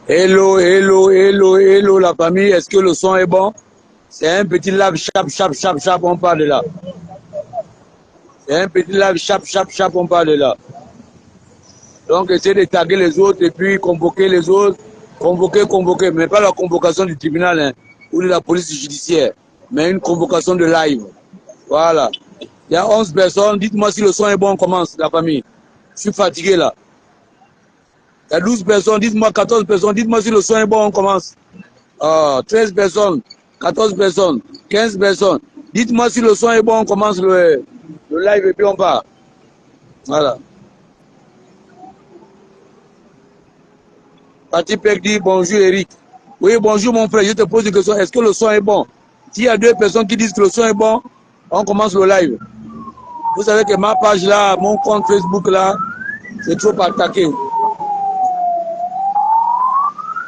Hello, hello, hello, hello, la famille. Est-ce que le son est bon? C'est un petit live chap, chap, chap, chap, on parle de là. C'est un petit live chap, chap, chap, on parle de là. Donc, essayez de taguer les autres et puis convoquer les autres. Convoquer, mais pas la convocation du tribunal hein, ou de la police judiciaire, mais une convocation de live. Voilà. Il y a 11 personnes. Dites-moi si le son est bon, on commence, la famille. Je suis fatigué là. Il y a 12 personnes, dites-moi 14 personnes, dites-moi si le son est bon, on commence. 13 personnes, 14 personnes, 15 personnes. Dites-moi si le son est bon, on commence le live et puis on part. Voilà. Pati Pek dit bonjour Eric. Oui, bonjour mon frère, je te pose une question. Est-ce que le son est bon? S'il y a 2 personnes qui disent que le son est bon, on commence le live. Vous savez que ma page là, mon compte Facebook là, c'est trop attaqué.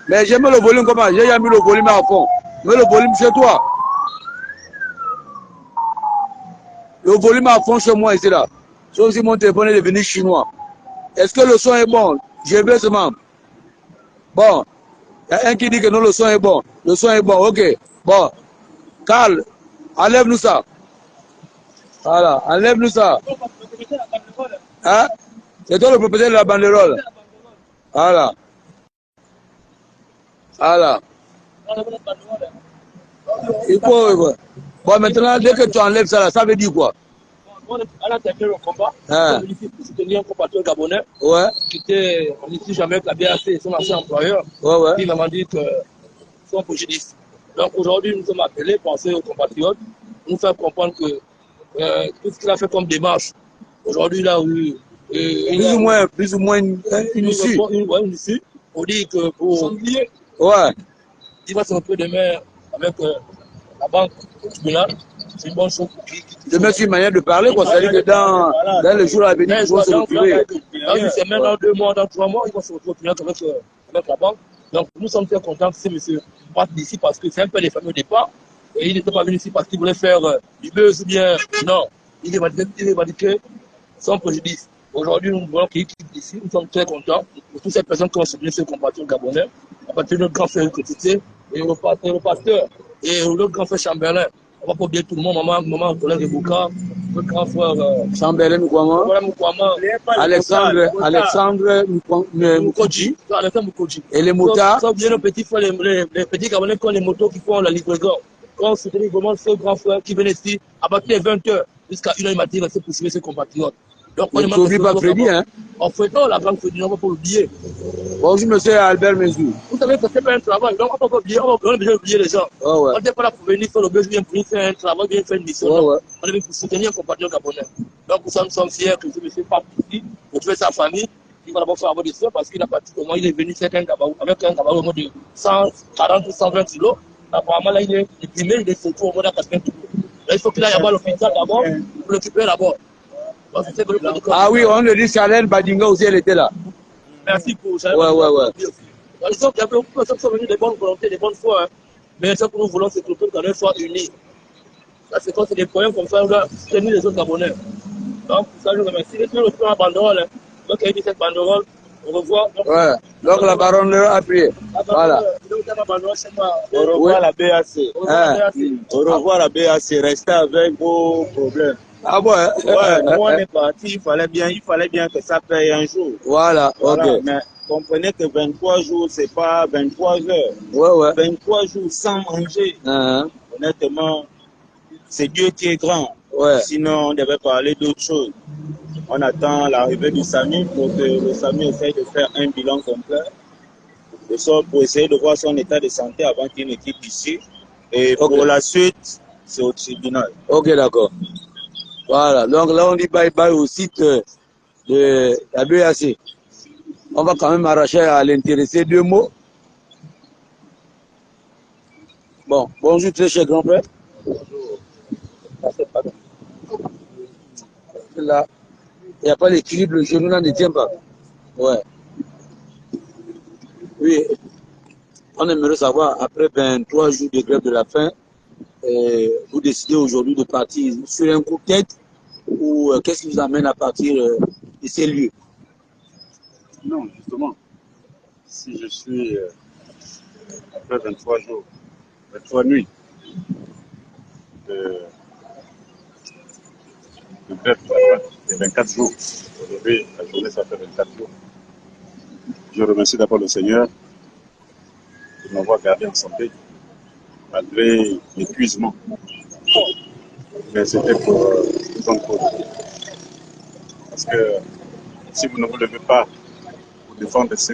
Mais j'ai mis le volume comment? J'ai mis le volume à fond. Mets le volume chez toi. Le volume à fond chez moi ici là. Sauf si mon téléphone est devenu chinois. Est-ce que le son est bon? Je vais seulement. Bon. Il y a un qui dit que non, le son est bon. Le son est bon, ok. Bon. Carl, enlève-nous ça. Voilà, enlève-nous ça. Hein? C'est toi le propriétaire de la banderole. Voilà. Voilà. Il faut. Bon, maintenant, dès que tu enlèves ça là, ça veut dire quoi? On a terminé le combat. Hein? On est ici pour soutenir un compatriote gabonais Ouais. qui était ici jamais avec la BAC, son ancien employeur. Ouais, ouais. Il m'a dit que son préjudice. Donc aujourd'hui, nous sommes appelés, penser aux compatriotes, nous faire comprendre que tout ce qu'il a fait comme démarche, aujourd'hui, là où plus ou moins une issue. Une issue. On dit que pour Ouais. il va se retrouver demain avec la banque au tribunal. C'est une bonne chose pour qui. Demain, c'est une manière de parler, quoi. C'est-à-dire que dans les jours à venir, ils vont se retrouver. Dans une semaine, dans 2 mois, dans 3 mois, ils vont se retrouver avec la banque. Donc nous sommes très contents que ce monsieur parte d'ici parce que c'est un peu les familles au départ. Et il n'était pas venu ici parce qu'il voulait faire du buzz ou bien. Non. Il évoquait son préjudice. Aujourd'hui, nous voulons qu'il quitte d'ici. Nous sommes très contents pour toutes ces personnes qui ont soutenu ce compatriote gabonais. À partir de notre grand frère Côté et le pasteur et le grand frère Chamberlain. On va pas oublier tout le monde, maman, collègue Rebouka, le grand frère Chamberlain Moukwama, Alexandre Moukodji et les motards. Sans oublier nos petits frères, les petits Gabonais qui ont les motos qui font la livraison. Quand on soutenait vraiment ce grand frère qui venait ici à partir de 20h jusqu'à 1h du matin, il restait poursuivre ses compatriotes. Donc, on n'oublie pas Freddy, hein? En fouettant la banque Freddy, on va pas l'oublier. Bonjour, monsieur Albert Mezou. Vous savez que c'est pas un travail, donc on va pas oublier, on a besoin d'oublier les gens. Oh, ouais. On n'est pas là pour venir faire le besoin, pour faire un travail, bien faire une mission. Oh, ouais. On est venu pour soutenir un compagnon gabonais. Donc nous sommes fiers que ce monsieur parte ici, pour trouver sa famille. Il va d'abord faire avoir des soins parce qu'il a parti au moins, il est venu avec un gabarit au moins de 140 ou 120 kilos. Apparemment, là, il est déprimé, il est surtout au moins de 80 kilos. Là, il faut qu'il aille à l'hôpital d'abord pour l'occuper d'abord. Ah oui, on le dit, Charlène Badinga aussi, elle était là. Merci pour ça. Ouais. Ils sont venus des bonnes volontés, des bonnes foi. Hein. Mais ce que nous voulons, c'est que le peuple gabonais soit uni. Ça, c'est quand c'est des problèmes comme ça, on doit soutenir les autres Gabonais. Donc, pour ça, je remercie. Et puis, le plan à banderole. Hein. Donc, il y a eu cette banderole. On revoit. Ouais. Donc, la baronne a appuyé. Voilà. Au revoir la BAC. Au revoir la BAC. Restez avec vos problèmes. Ah ouais. Ouais, nous on est parti, il fallait bien que ça paye un jour. Voilà, ok. Mais comprenez que 23 jours, c'est pas 23 heures. Ouais. 23 jours sans manger. Honnêtement, c'est Dieu qui est grand. Ouais. Sinon, on devait parler d'autre chose. On attend l'arrivée du SAMU pour que le SAMU essaye de faire un bilan complet. Pour essayer de voir son état de santé avant qu'il ne quitte ici. Et pour la suite, c'est au tribunal. Ok, d'accord. Voilà, donc là on dit bye bye au site de la BAC. On va quand même arracher à l'intéressé 2 mots. Bon, bonjour très cher grand-père. Bonjour. Là, il n'y a pas l'équilibre, le genou là ne tient pas. Ouais. Oui, on aimerait savoir, après 23 jours de grève de la faim, vous décidez aujourd'hui de partir sur un coup de tête ou qu'est-ce qui vous amène à partir de ces lieux? Non, justement, si je suis après 23 jours, 23 nuits de grève de la faim, et 24 jours. Aujourd'hui, la journée, ça fait 24 jours. Je remercie d'abord le Seigneur de m'avoir gardé en santé, malgré l'épuisement. Mais c'était pour une cause. Parce que si vous ne vous levez pas pour défendre ce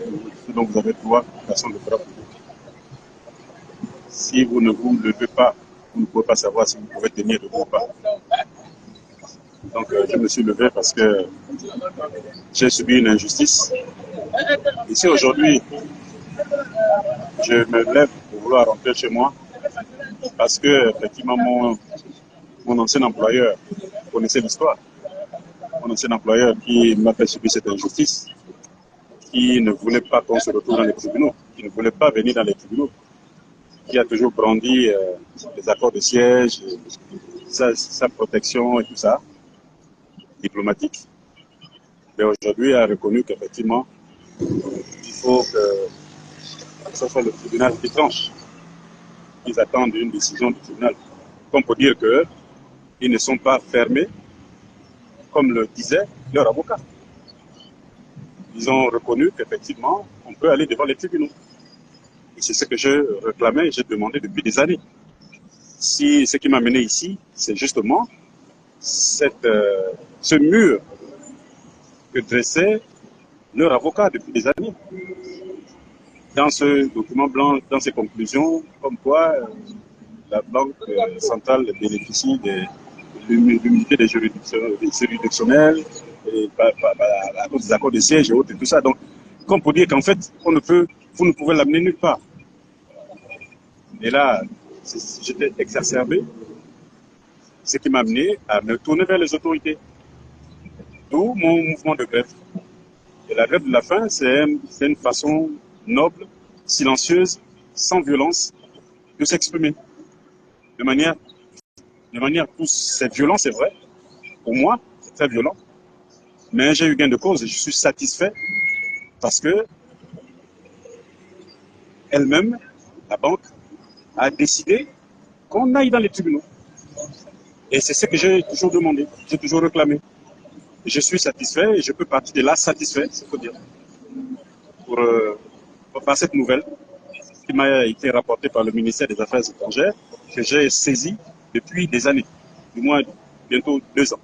dont vous avez droit, personne ne le fera pour vous. Si vous ne vous levez pas, vous ne pouvez pas savoir si vous pouvez tenir debout ou pas. Donc je me suis levé parce que j'ai subi une injustice. Et si aujourd'hui, je me lève pour vouloir rentrer chez moi, parce que effectivement mon ancien employeur connaissait l'histoire. Mon ancien employeur qui m'a fait subir cette injustice, qui ne voulait pas qu'on se retrouve dans les tribunaux, qui ne voulait pas venir dans les tribunaux, qui a toujours brandi les accords de siège, sa protection et tout ça, diplomatique. Mais aujourd'hui a reconnu qu'effectivement, il faut que ce soit le tribunal qui tranche. Ils attendent une décision du tribunal. Comme pour dire qu'ils ne sont pas fermés, comme le disait leur avocat. Ils ont reconnu qu'effectivement, on peut aller devant les tribunaux. Et c'est ce que je réclamais et j'ai demandé depuis des années. Si ce qui m'a mené ici, c'est justement ce mur que dressait leur avocat depuis des années. Dans ce document blanc, dans ses conclusions, comme quoi la Banque centrale bénéficie de l'immunité des juridictionnels à cause des accords de siège et autres et tout ça. Donc, comme pour dire qu'en fait, vous ne pouvez l'amener nulle part. Et là, j'étais exacerbé, ce qui m'a amené à me tourner vers les autorités. D'où mon mouvement de grève. Et la grève de la faim, c'est une façon noble, silencieuse, sans violence, de s'exprimer. De manière où c'est violent, c'est vrai. Pour moi, c'est très violent. Mais j'ai eu gain de cause et je suis satisfait parce que elle-même, la banque, a décidé qu'on aille dans les tribunaux. Et c'est ce que j'ai toujours demandé, j'ai toujours réclamé. Je suis satisfait et je peux partir de là satisfait, c'est faut dire, par cette nouvelle qui m'a été rapportée par le ministère des Affaires étrangères, que j'ai saisi depuis des années, du moins bientôt 2 ans.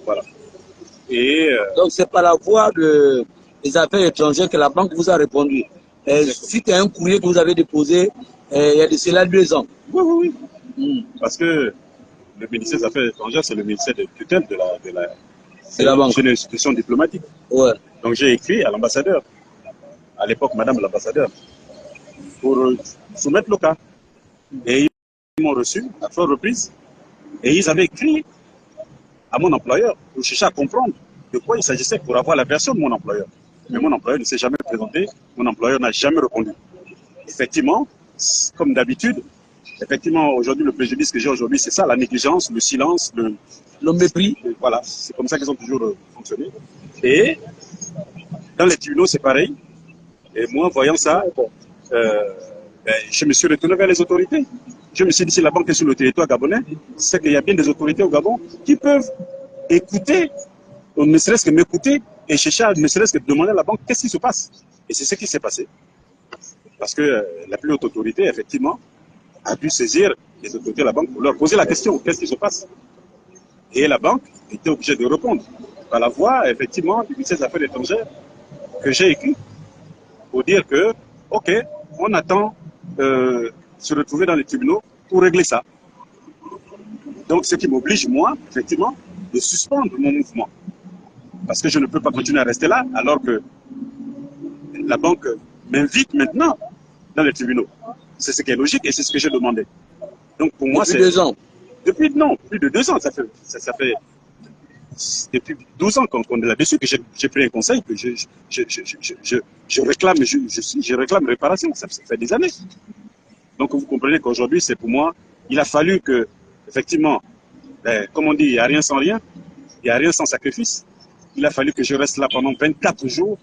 Voilà. Et donc c'est par la voie des Affaires étrangères que la banque vous a répondu. Suite à un courrier que vous avez déposé il y a de cela 2 ans. Oui. Parce que le ministère des Affaires étrangères, c'est le ministère de tutelle de la banque. C'est une institution diplomatique. Ouais. Donc j'ai écrit à l'ambassadeur, à l'époque Madame l'ambassadeur, pour soumettre le cas. Et ils m'ont reçu à 3 reprises. Et ils avaient écrit à mon employeur pour chercher à comprendre de quoi il s'agissait pour avoir la version de mon employeur. Mais mon employeur ne s'est jamais présenté, mon employeur n'a jamais répondu. Effectivement, comme d'habitude, aujourd'hui, le préjudice que j'ai aujourd'hui, c'est ça, la négligence, le silence, le mépris. Voilà, c'est comme ça qu'ils ont toujours fonctionné. Et dans les tribunaux, c'est pareil. Et moi, voyant ça, je me suis retourné vers les autorités. Je me suis dit, si la banque est sur le territoire gabonais, c'est qu'il y a bien des autorités au Gabon qui peuvent écouter, ou ne serait-ce que m'écouter, et chercher à ne serait-ce que demander à la banque qu'est-ce qui se passe. Et c'est ce qui s'est passé. Parce que la plus haute autorité, effectivement, a dû saisir les autorités de la banque pour leur poser la question, qu'est-ce qui se passe? Et la banque était obligée de répondre par la voie, effectivement, du ministère des Affaires étrangères que j'ai écrit pour dire que, ok, on attend se retrouver dans les tribunaux pour régler ça. Donc, ce qui m'oblige, moi, effectivement, de suspendre mon mouvement. Parce que je ne peux pas continuer à rester là, alors que la banque m'invite maintenant dans les tribunaux. C'est ce qui est logique et c'est ce que j'ai demandé. Donc, pour moi, c'est... Depuis 2 ans. Non, plus de 2 ans. Ça fait depuis 12 ans qu'on est là-dessus que j'ai pris un conseil, que je réclame réparation. Ça fait des années. Donc, vous comprenez qu'aujourd'hui, c'est pour moi, il a fallu que, effectivement, comme on dit, il n'y a rien sans rien, il n'y a rien sans sacrifice. Il a fallu que je reste là pendant 24 jours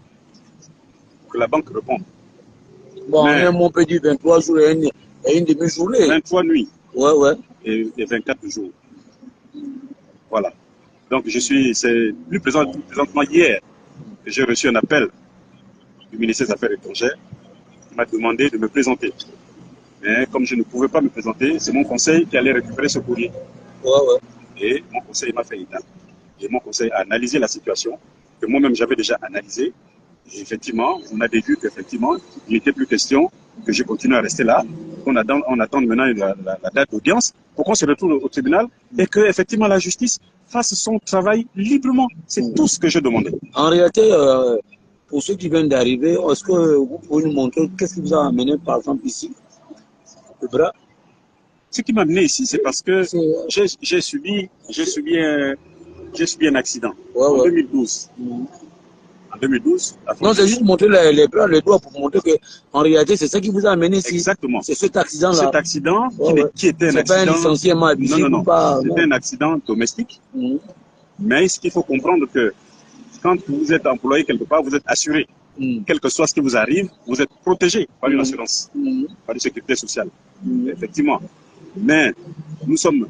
pour que la banque réponde. Bon, Mais- on peut dire 23 jours et une demi-journée. 23 nuits Ouais, ouais. et 24 jours. Voilà. Donc c'est plus présentement hier que j'ai reçu un appel du ministère des Affaires étrangères qui m'a demandé de me présenter. Mais comme je ne pouvais pas me présenter, c'est mon conseil qui allait récupérer ce courrier. Ouais, ouais. Et mon conseil m'a fait état. Et mon conseil a analysé la situation, que moi-même j'avais déjà analysée. Et effectivement, on a déduit qu'effectivement, il n'était plus question que je continue à rester là, qu'on attend maintenant la date d'audience pour qu'on se retrouve au tribunal et que effectivement la justice fasse son travail librement. C'est tout ce que je demandais. En réalité, pour ceux qui viennent d'arriver, est-ce que vous pouvez nous montrer qu'est-ce qui vous a amené, par exemple, ici, le bras? Ce qui m'a amené ici, c'est parce que C'est- j'ai subi un accident Ouais, en ouais. 2012. En 2012, Non, c'est juste montrer les bras, les doigts pour montrer que, en réalité, c'est ça qui vous a amené ici. Exactement. C'est cet accident-là. Cet accident Ouais, ouais. qui était un C'est pas un accident. licenciement abusif Non, non, non. ou pas. C'était un accident domestique. Mhm. Mais ce qu'il faut comprendre que quand vous êtes employé quelque part, vous êtes assuré. Mhm. Quel que soit ce qui vous arrive, vous êtes protégé par une Mhm. assurance, Mhm. par une sécurité sociale. Mhm. Effectivement. Mais nous sommes,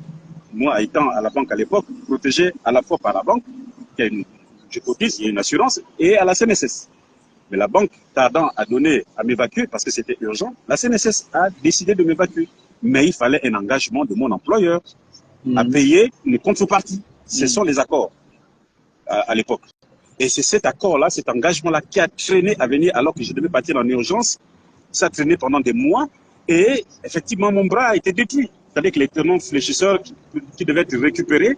moi étant à la banque à l'époque, protégé à la fois par la banque, qui a une, je cotise, il y a une assurance, et à la CNSS. Mais la banque tardant à m'évacuer parce que c'était urgent, la CNSS a décidé de m'évacuer. Mais il fallait un engagement de mon employeur à payer une contrepartie. Ce sont les accords à l'époque. Et c'est cet accord-là, cet engagement-là qui a traîné à venir alors que je devais partir en urgence. Ça a traîné pendant des mois et effectivement mon bras a été détruit. C'est-à-dire que les tenons fléchisseurs qui devaient être récupérés,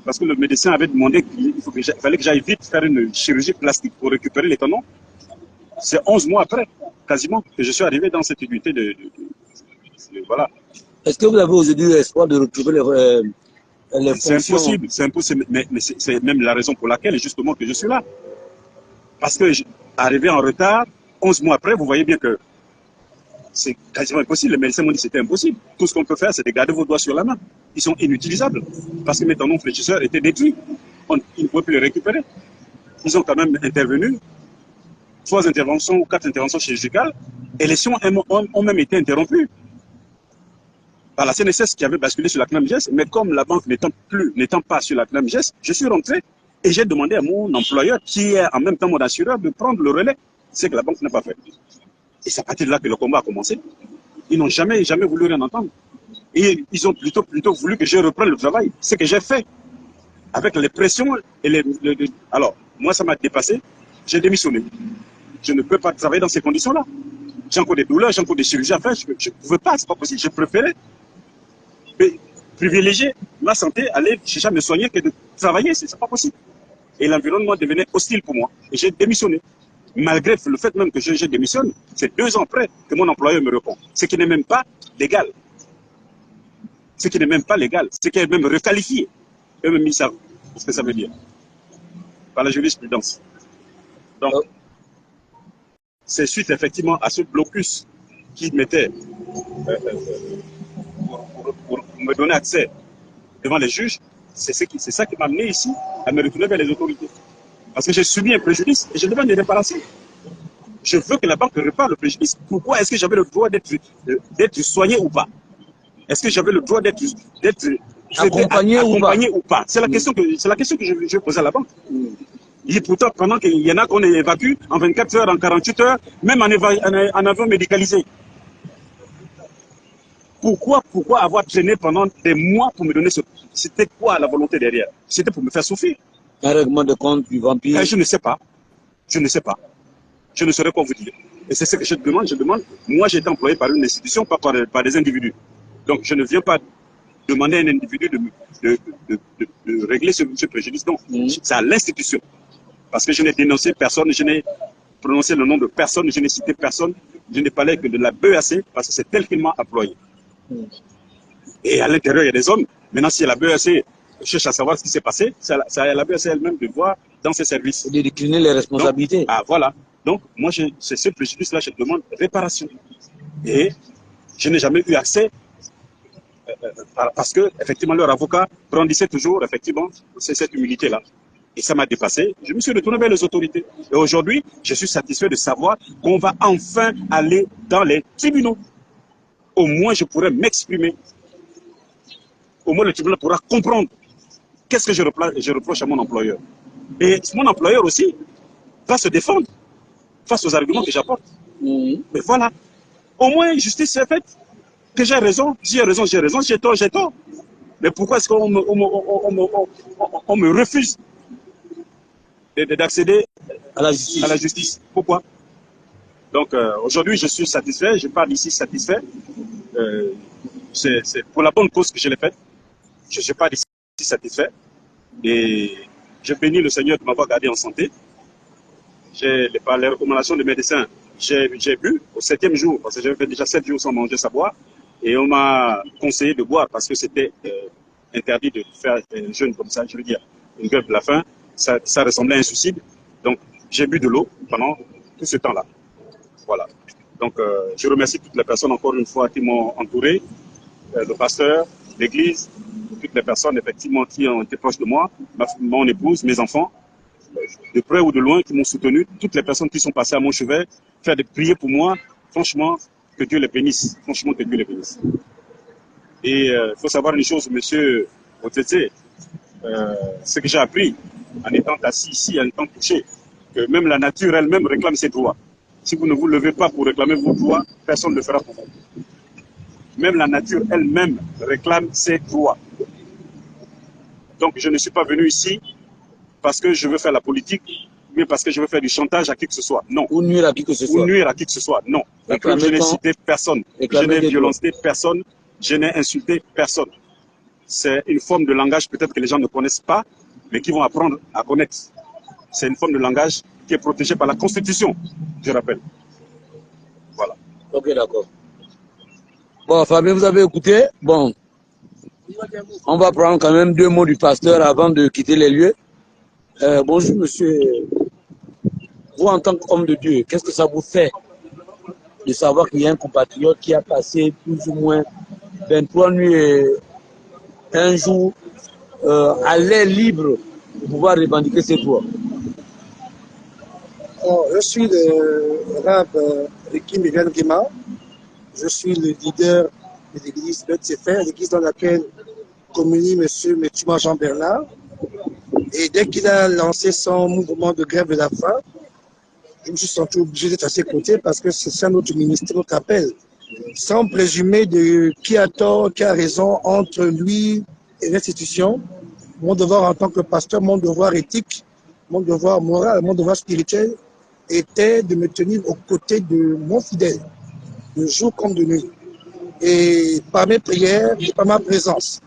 parce que le médecin avait demandé qu'il fallait que j'aille vite faire une chirurgie plastique pour récupérer les tenons. C'est 11 mois après, quasiment, que je suis arrivé dans cette unité voilà. Est-ce que vous avez aujourd'hui l'espoir de retrouver les C'est fonctions? impossible, mais c'est même la raison pour laquelle, justement, que je suis là. Parce que arrivé en retard, 11 mois après, vous voyez bien que c'est quasiment impossible. Les médecins m'ont dit que c'était impossible. Tout ce qu'on peut faire, c'est de garder vos doigts sur la main. Ils sont inutilisables parce que mes tendons fléchisseurs étaient détruits. Ils ne pouvaient plus les récupérer. Ils ont quand même intervenu, 3 interventions ou 4 interventions chirurgicales, et les soins ont même été interrompus par la CNSS qui avait basculé sur la CNAMGES. Mais comme la banque n'étant pas sur la CNAMGES, je suis rentré et j'ai demandé à mon employeur, qui est en même temps mon assureur, de prendre le relais. C'est que la banque n'a pas fait. Et c'est à partir de là que le combat a commencé. Ils n'ont jamais voulu rien entendre. Et ils ont plutôt voulu que je reprenne le travail. Ce que j'ai fait. Avec les pressions et alors, moi, ça m'a dépassé. J'ai démissionné. Je ne peux pas travailler dans ces conditions-là. J'ai encore des douleurs, j'ai encore des chirurgies à faire. Je ne pouvais pas, c'est pas possible. Je préférais privilégier ma santé, aller chercher à me soigner que de travailler. C'est pas possible. Et l'environnement devenait hostile pour moi. Et j'ai démissionné. Malgré le fait même que je démissionne, c'est 2 ans après que mon employeur me répond. Ce qui n'est même pas légal. Ce qui n'est même pas légal. Ce qui est même requalifié. Eux même ils savent ce que ça veut dire. Par la jurisprudence. Donc, c'est suite effectivement à ce blocus qui mettait pour me donner accès devant les juges, c'est ça qui m'a amené ici à me retourner vers les autorités. Parce que j'ai subi un préjudice et je demande des réparations. Je veux que la banque répare le préjudice. Pourquoi est-ce que j'avais le droit d'être soigné ou pas? Est-ce que j'avais le droit d'être accompagné ou pas? C'est la question que je posais à la banque. Et pourtant, pendant qu'il y en a qu'on évacue en 24 heures, en 48 heures, même en avion médicalisé. Pourquoi avoir traîné pendant des mois pour me donner ce... C'était quoi la volonté derrière? C'était pour me faire souffrir. Un règlement de compte du vampire? Je ne sais pas. Je ne sais pas. Je ne saurais quoi vous dire. Et c'est ce que je demande. Moi, j'ai été employé par une institution, pas par des individus. Donc, je ne viens pas demander à un individu de régler ce préjudice. Donc, c'est à l'institution. Parce que je n'ai dénoncé personne, je n'ai prononcé le nom de personne, je n'ai cité personne, je n'ai parlé que de la BEAC parce que c'est elle qui m'a employé. Et à l'intérieur, il y a des hommes. Maintenant, si la BEAC cherche à savoir ce qui s'est passé, c'est à la BEAC elle-même de voir dans ses services. De décliner les responsabilités. Donc, voilà. Donc, moi, c'est ce préjudice-là, je demande réparation. Et je n'ai jamais eu accès parce que, effectivement, leur avocat brandissait toujours, effectivement, cette humilité-là. Et ça m'a dépassé. Je me suis retourné vers les autorités. Et aujourd'hui, je suis satisfait de savoir qu'on va enfin aller dans les tribunaux. Au moins, je pourrais m'exprimer. Au moins, le tribunal pourra comprendre qu'est-ce que je reproche à mon employeur. Et mon employeur aussi va se défendre face aux arguments que j'apporte. Mais voilà. Au moins, justice est faite. Que j'ai raison, j'ai raison, j'ai raison, j'ai tort, j'ai tort. Mais pourquoi est-ce qu'on me refuse d'accéder À la justice. à la justice? Pourquoi? Donc aujourd'hui, je suis satisfait, je parle ici satisfait. C'est pour la bonne cause que je l'ai faite. Je ne suis pas ici satisfait. Et je bénis le Seigneur de m'avoir gardé en santé. Par les recommandations des médecins, j'ai bu au 7e jour, parce que j'avais fait déjà 7 jours sans manger, sans boire. Et on m'a conseillé de boire parce que c'était interdit de faire un jeûne comme ça, je veux dire, une grève de la faim. Ça ressemblait à un suicide. Donc, j'ai bu de l'eau pendant tout ce temps-là. Voilà. Donc, je remercie toutes les personnes, encore une fois, qui m'ont entouré, le pasteur, l'église, toutes les personnes, effectivement, qui ont été proches de moi, mon épouse, mes enfants, de près ou de loin, qui m'ont soutenu, toutes les personnes qui sont passées à mon chevet, faire des prières pour moi. Franchement, que Dieu les bénisse. Franchement, que Dieu les bénisse. Et il faut savoir une chose, monsieur Otete, ce que j'ai appris en étant assis ici, en étant couché, que même la nature elle-même réclame ses droits. Si vous ne vous levez pas pour réclamer vos droits, personne ne le fera pour vous. Même la nature elle-même réclame ses droits. Donc je ne suis pas venu ici parce que je veux faire la politique, mais parce que je veux faire du chantage à qui que ce soit. Non. Ou nuire à qui que ce soit. Ou nuire à qui que ce soit. Non. Je n'ai cité personne. Je n'ai violenté personne. Je n'ai insulté personne. C'est une forme de langage peut-être que les gens ne connaissent pas, mais qui vont apprendre à connaître. C'est une forme de langage qui est protégée par la Constitution, je rappelle. Voilà. Ok, d'accord. Bon, Fabien, vous avez écouté. Bon, on va prendre quand même 2 mots du pasteur avant de quitter les lieux. Bonjour, monsieur. Vous, en tant qu'homme de Dieu, qu'est-ce que ça vous fait de savoir qu'il y a un compatriote qui a passé plus ou moins 23 nuits et un jour à l'air libre pour pouvoir revendiquer ses droits? Alors, je suis le rabbin Ricky Miguel Guima. Je suis le leader de l'église Beth-Sefer, l'église dans laquelle communie M. Metuma Jean Bernard. Et dès qu'il a lancé son mouvement de grève de la faim, je me suis senti obligé d'être à ses côtés parce que c'est ça notre ministère, notre appel. Sans présumer de qui a tort, qui a raison entre lui et l'institution, mon devoir en tant que pasteur, mon devoir éthique, mon devoir moral, mon devoir spirituel était de me tenir aux côtés de mon fidèle, de jour comme de nuit. Et par mes prières et par ma présence.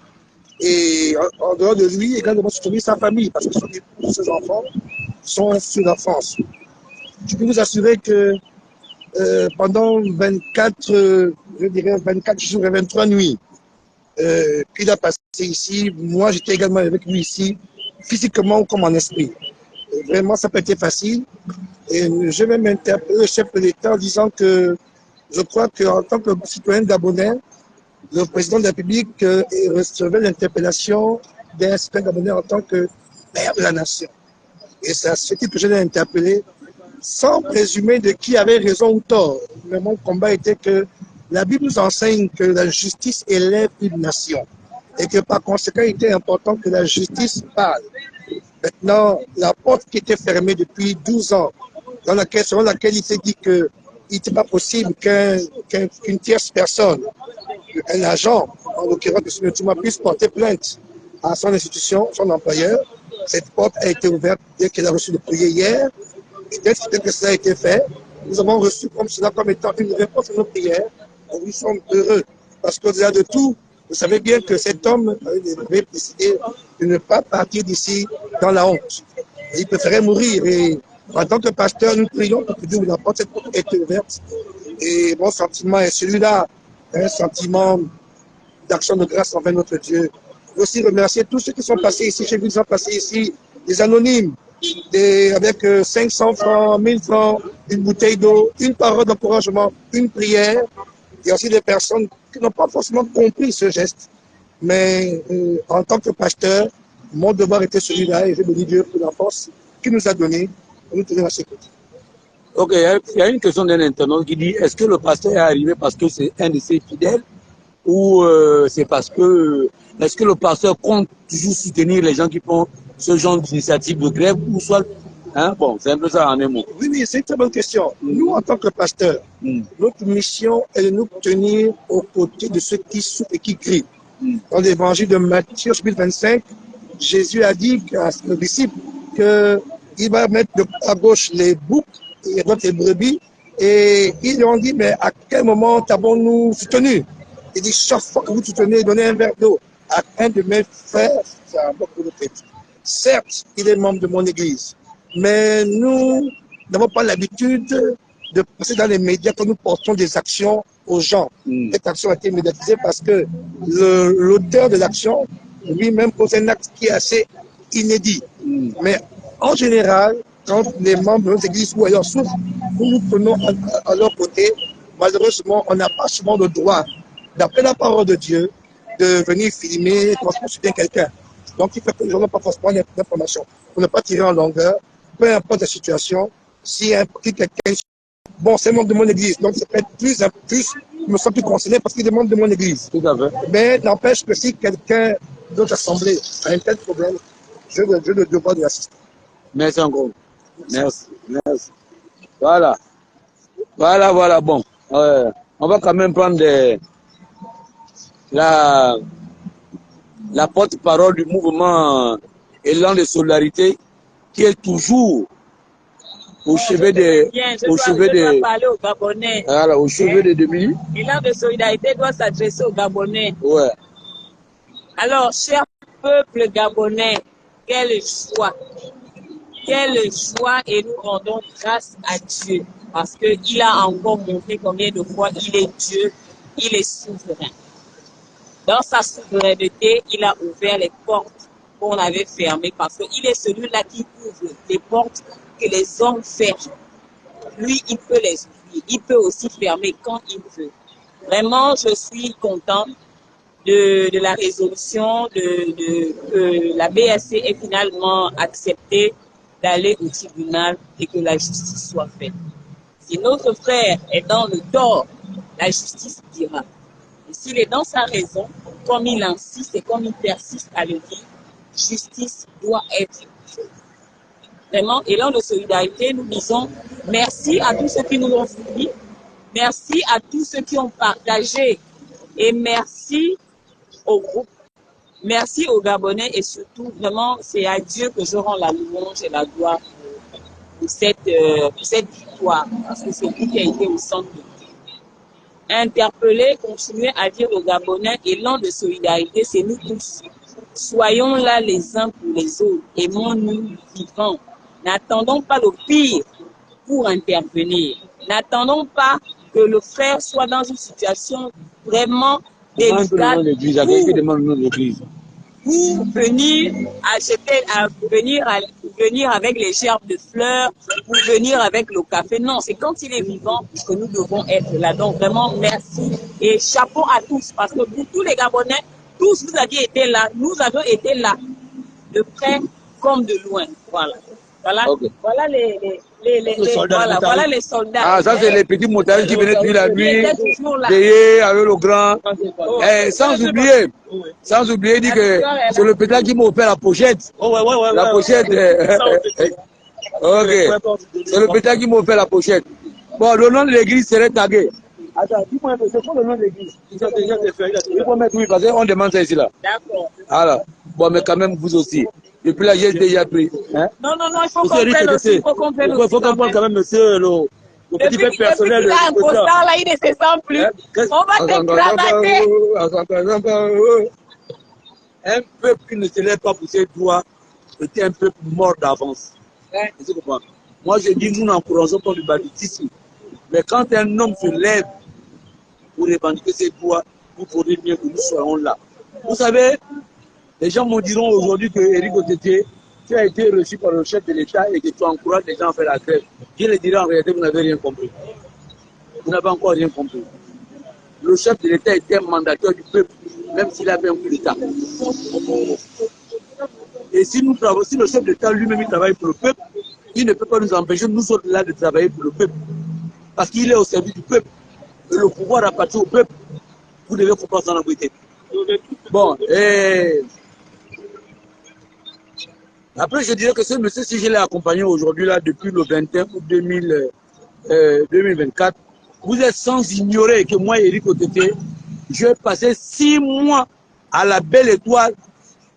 Et en dehors de lui, également soutenir sa famille, parce que son épouse, ses enfants sont sur la France. Je peux vous assurer que pendant 24 jours et 23 nuits qu'il a passé ici, moi j'étais également avec lui ici, physiquement comme en esprit. Vraiment, ça n'a pas été facile. Et j'ai même interpellé le chef de l'État en disant que je crois qu'en tant que citoyen gabonais, le président de la République recevait l'interpellation d'un citoyen gabonais en tant que père de la nation. Et c'est à ce titre que je l'ai interpellé sans présumer de qui avait raison ou tort. Mais mon combat était que la Bible nous enseigne que la justice élève une nation et que par conséquent, il était important que la justice parle. Maintenant, la porte qui était fermée depuis 12 ans, selon laquelle il s'est dit qu'il n'était pas possible qu'une tierce personne, un agent, en l'occurrence M. Metuma, puisse porter plainte à son institution, son employeur. Cette porte a été ouverte dès qu'il a reçu le courrier hier. Et dès que cela a été fait, nous avons reçu comme cela comme étant une réponse à nos prières. Et nous sommes heureux. Parce qu'au-delà de tout, vous savez bien que cet homme avait décidé de ne pas partir d'ici dans la honte. Et il préférait mourir. Et en tant que pasteur, nous prions pour que Dieu nous apporte. Cette porte est ouverte. Et mon sentiment est celui-là, un sentiment d'action de grâce envers notre Dieu. Je veux aussi remercier tous ceux qui sont passés ici. J'ai vu des gens passer ici, des anonymes, avec 500 francs, 1000 francs, une bouteille d'eau, une parole d'encouragement, une prière. Il y a aussi des personnes qui n'ont pas forcément compris ce geste. Mais en tant que pasteur, mon devoir était celui-là et je bénis Dieu pour la force qu'il nous a donnée pour nous tenir à ses côtés. Ok, il y a une question d'un internaute qui dit, est-ce que le pasteur est arrivé parce que c'est un de ses fidèles ou c'est parce que, est-ce que le pasteur compte toujours soutenir les gens qui font ce genre d'initiative de grève ou soit, hein, bon, c'est un peu ça en un mot. Oui, c'est une très bonne question. Nous, en tant que pasteurs, notre mission est de nous tenir aux côtés de ceux qui souffrent et qui crient. Dans l'évangile de Matthieu, chapitre 25, Jésus a dit à nos disciples qu'il va mettre à gauche les boucs et à droite les brebis. Et ils lui ont dit, mais à quel moment t'avons-nous soutenu? Il dit, chaque fois que vous soutenez, donnez un verre d'eau à un de mes frères, c'est un bon pour le fait. Certes, il est membre de mon église, mais nous n'avons pas l'habitude de passer dans les médias quand nous portons des actions aux gens. Cette action a été médiatisée parce que l'auteur de l'action lui-même pose un acte qui est assez inédit. Mais en général, quand les membres de notre église ou ailleurs souffrent, nous nous tenons à leur côté. Malheureusement, on n'a pas souvent le droit, d'après la parole de Dieu, de venir filmer quand on soutient quelqu'un. Donc, il faut que les gens n'ont pas forcément d'informations. Pour ne pas tirer en longueur, peu importe la situation, si quelqu'un, bon, c'est membre de mon église, donc c'est peut-être plus, je me sens plus concerné parce qu'il est membre de mon église. Tout à fait. Mais n'empêche que si quelqu'un de notre assemblée a un tel problème, je le devoir de l'assister. Merci encore. Merci. Voilà. Bon. On va quand même prendre la porte-parole du mouvement Élan de solidarité qui est toujours au chevet de... parler aux Gabonais. Voilà, au chevet de Demi. L'élan de solidarité doit s'adresser aux Gabonais. Ouais. Alors, cher peuple gabonais, quel choix! Quel choix, et nous rendons grâce à Dieu parce qu'il a encore montré combien de fois il est Dieu, il est souverain. Dans sa souveraineté, il a ouvert les portes qu'on avait fermées parce qu'il est celui-là qui ouvre les portes que les hommes ferment. Lui, il peut les ouvrir, il peut aussi fermer quand il veut. Vraiment, je suis contente de la résolution que la BSC ait finalement accepté d'aller au tribunal et que la justice soit faite. Si notre frère est dans le tort, la justice dira. Et s'il est dans sa raison, comme il insiste et comme il persiste à le dire, justice doit être faite. Vraiment, élan de solidarité, nous disons merci à tous ceux qui nous ont suivis, merci à tous ceux qui ont partagé et merci au groupe. Merci aux Gabonais et surtout, vraiment, c'est à Dieu que je rends la louange et la gloire pour cette victoire, parce que c'est lui qui a été au centre de tout. Interpeller, continuer à dire aux Gabonais, élan de solidarité, c'est nous tous. Soyons là les uns pour les autres, aimons-nous vivants. N'attendons pas le pire pour intervenir. N'attendons pas que le frère soit dans une situation vraiment délicate pour venir venir avec les gerbes de fleurs, pour venir avec le café. Non, c'est quand il est vivant que nous devons être là. Donc vraiment, merci et chapeau à tous, parce que pour tous les Gabonais, tous vous aviez été là, nous avons été là, de près comme de loin. Voilà. Okay. Voilà les soldats. Ah, ça c'est les petits motards qui venaient depuis la nuit, veiller avec le grand. Sans oublier, dit que c'est le pétard qui m'a offert la pochette. La pochette. Ok. C'est le pétard qui m'a offert la pochette. Bon, le nom de l'église serait tagué. Attends, dis-moi, c'est quoi le nom de l'église? Il faut mettre oui, parce qu'on demande ça ici là. D'accord. Alors, bon, mais quand même, vous aussi. Depuis là, j'ai déjà pris. Hein? Non, il faut qu'on prenne aussi. Il faut qu'on comprendre quand même, monsieur, le petit peu personnel. Depuis qu'il a un costard, là, il ne se sent plus. On va te cravater. Un peuple qui ne se lève pas pour ses droits était un peuple mort d'avance. Moi, je dis, nous n'encourageons pas le banditisme. Mais quand un homme se lève pour revendiquer ses droits, vous faudrait bien que nous soyons là. Vous savez, les gens me diront aujourd'hui que Éric Oteté, tu as été reçu par le chef de l'État et que tu encourages les gens à faire la grève. Je le dirai en réalité, vous n'avez rien compris. Vous n'avez encore rien compris. Le chef de l'État était mandataire du peuple, même s'il avait un coup d'État. Et si nous travaillons, si le chef d'État lui-même il travaille pour le peuple, il ne peut pas nous empêcher, nous autres là, de travailler pour le peuple. Parce qu'il est au service du peuple. Et le pouvoir appartient au peuple. Vous devez comprendre ça dans la vérité. Bon, et après je dirais que ce monsieur, si je l'ai accompagné aujourd'hui là, depuis le 21 août 2024, vous êtes sans ignorer que moi, Éric Oteté, je passé 6 mois à la Belle Étoile,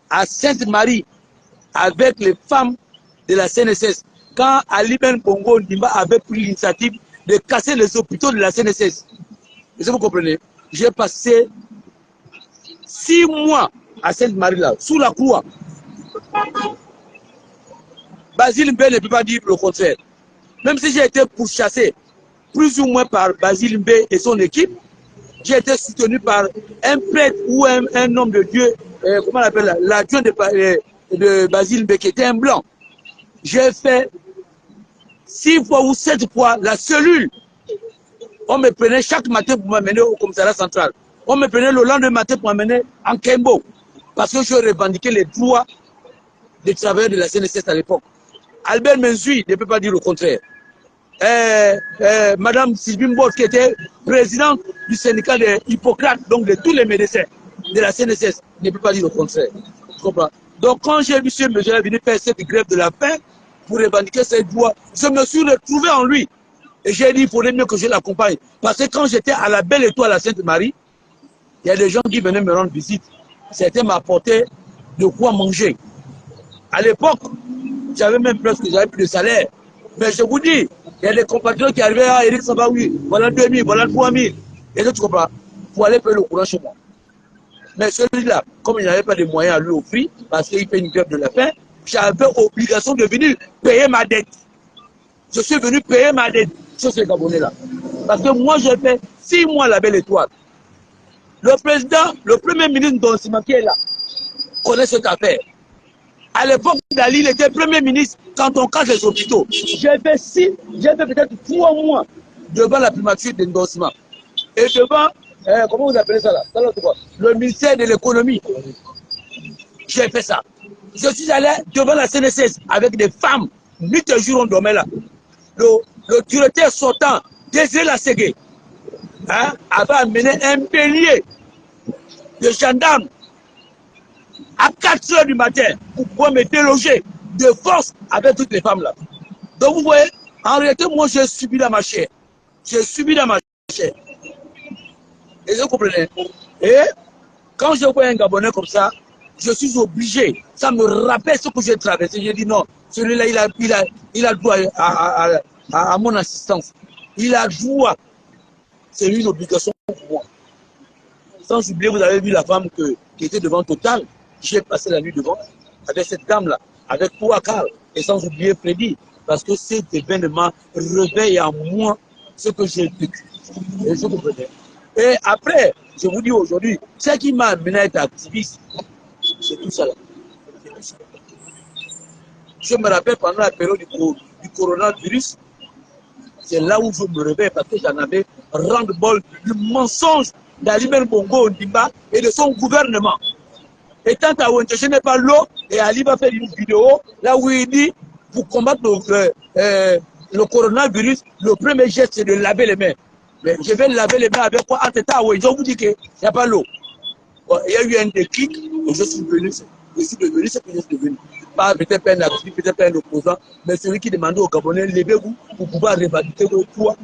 à Sainte-Marie, avec les femmes de la CNSS. Quand Ali Ben Bongo Ndimba avait pris l'initiative de casser les hôpitaux de la CNSS. Est-ce que vous comprenez? J'ai passé 6 mois à Sainte-Marie là, sous la croix. Basile Mbé ne peut pas dire le contraire. Même si j'ai été pourchassé plus ou moins par Basile Mbé et son équipe, j'ai été soutenu par un prêtre ou un homme de Dieu, comment on appelle, l'adjoint de Basile Mbé qui était un blanc. J'ai fait 6 fois ou 7 fois la cellule. On me prenait chaque matin pour m'amener au commissariat central. On me prenait le lendemain matin pour m'amener en Kembo. Parce que je revendiquais les droits des travailleurs de la CNSS à l'époque. Albert Menzui ne peut pas dire le contraire. Madame Sylvie Mbos, qui était présidente du syndicat des Hippocrates, donc de tous les médecins de la CNSS, ne peut pas dire le contraire. Tu comprends? Donc quand j'ai vu ce monsieur venir faire cette grève de la faim pour revendiquer ses droits, je me suis retrouvé en lui. Et j'ai dit, il faudrait mieux que je l'accompagne. Parce que quand j'étais à la Belle Étoile à Sainte-Marie, il y a des gens qui venaient me rendre visite. C'était m'apporter de quoi manger. À l'époque, j'avais plus de salaire. Mais je vous dis, il y a des compatriotes qui arrivaient à Eric Samba, oui, voilà 2000, voilà 3000. Et là, tu comprends, pour aller payer le courant chez moi. Mais celui-là, comme il n'avait pas de moyens à lui offrir, parce qu'il fait une grève de la faim, j'avais obligation de venir payer ma dette. Je suis venu payer ma dette sur ces Gabonais-là. Parce que moi, j'ai fait 6 mois à la Belle Étoile. Le président, le premier ministre Donsima qui est là, connaît cette affaire. À l'époque d'Ali, il était premier ministre quand on casse les hôpitaux. J'ai fait peut-être 3 mois devant la primature d'endossement. Et devant, comment vous appelez ça là? Le ministère de l'économie. J'ai fait ça. Je suis allé devant la CNSS avec des femmes. Nuit et jour, on dormait là. Le directeur sortant, Désiré Lasségué, avait amené un bélier de gendarmes à 4 heures du matin pour pouvoir me déloger de force avec toutes les femmes là. Donc vous voyez, en réalité, moi j'ai subi dans ma chair. J'ai subi dans ma chair. Et vous comprenez? Et quand je vois un Gabonais comme ça, je suis obligé. Ça me rappelle ce que j'ai traversé. J'ai dit non, celui-là, il a droit à mon assistance. Il a droit. C'est une obligation pour moi. Sans oublier, vous avez vu la femme qui était devant Total. J'ai passé la nuit devant avec cette dame-là, avec Pouakal, et sans oublier Freddy, parce que cet événement réveille en moi ce que j'ai vécu. Et je comprenais. Et après, je vous dis aujourd'hui, ce qui m'a amené à être activiste, c'est tout ça là. Je me rappelle pendant la période du coronavirus, c'est là où je me réveille parce que j'en avais ras-le-bol du mensonge d'Ali Ben Bongo Ndimba et de son gouvernement. Et tant à Wenche n'est pas l'eau, et Ali va faire une vidéo là où il dit pour combattre le coronavirus, le premier geste c'est de laver les mains. Mais je vais laver les mains avec quoi? Je vous dis qu'il n'y a pas l'eau. Bon, il y a eu un déclic, et je suis devenu ce que je suis devenu. Pas peut-être un activiste, peut-être pas un opposant, mais celui qui demandait aux Gabonais, levez-vous pour pouvoir revendiquer vos droits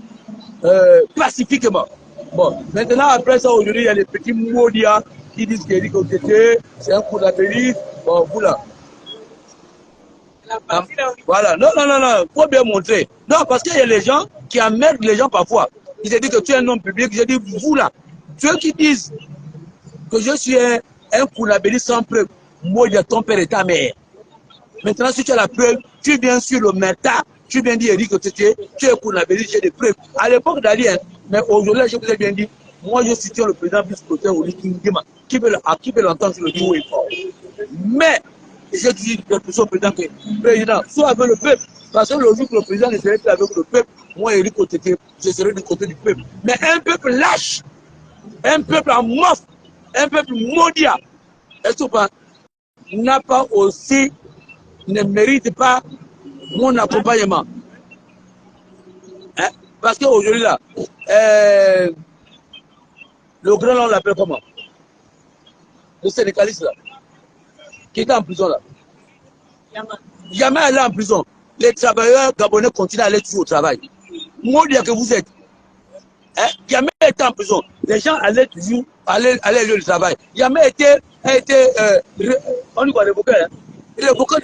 pacifiquement. Bon, maintenant après ça, aujourd'hui, il y a les petits maudias qui disent qu'Éric Oteté, c'est un coup d'appeliste. Bon, vous là. Voilà, non, faut bien montrer. Non, parce qu'il y a les gens qui emmerdent les gens parfois. Ils se disent que tu es un homme public. Je dis, vous là, ceux qui disent que je suis un Kounabéliste sans preuve, moi, il y a ton père et ta mère. Maintenant, si tu as la preuve, tu viens sur le Merta, tu viens dire Éric Oteté, tu es Kounabéliste, j'ai des preuves. À l'époque d'Ali, mais aujourd'hui, je vous ai bien dit, moi, je soutiens le président vice-président Oli Nguema. Qui veut l'entendre, je le dis haut et fort. Mais, je dis au président que le président soit avec le peuple. Parce que le jour que le président ne serait plus avec le peuple, moi, Éric Oteté, je serai du côté du peuple. Mais un peuple lâche, un peuple en moffe, un peuple maudit, n'a pas aussi ne mérite pas mon accompagnement. Hein? Parce qu'aujourd'hui, là, le grand, on l'appelle comment? Le syndicaliste, là, qui est en prison, là. Jamais allé en prison. Les travailleurs gabonais continuent à aller toujours au travail. Moi, dire que vous êtes. Hein? Jamais été en prison. Les gens allaient toujours aller au lieu de travail. Jamais été on y va révoquer. Hein? Il est révoqué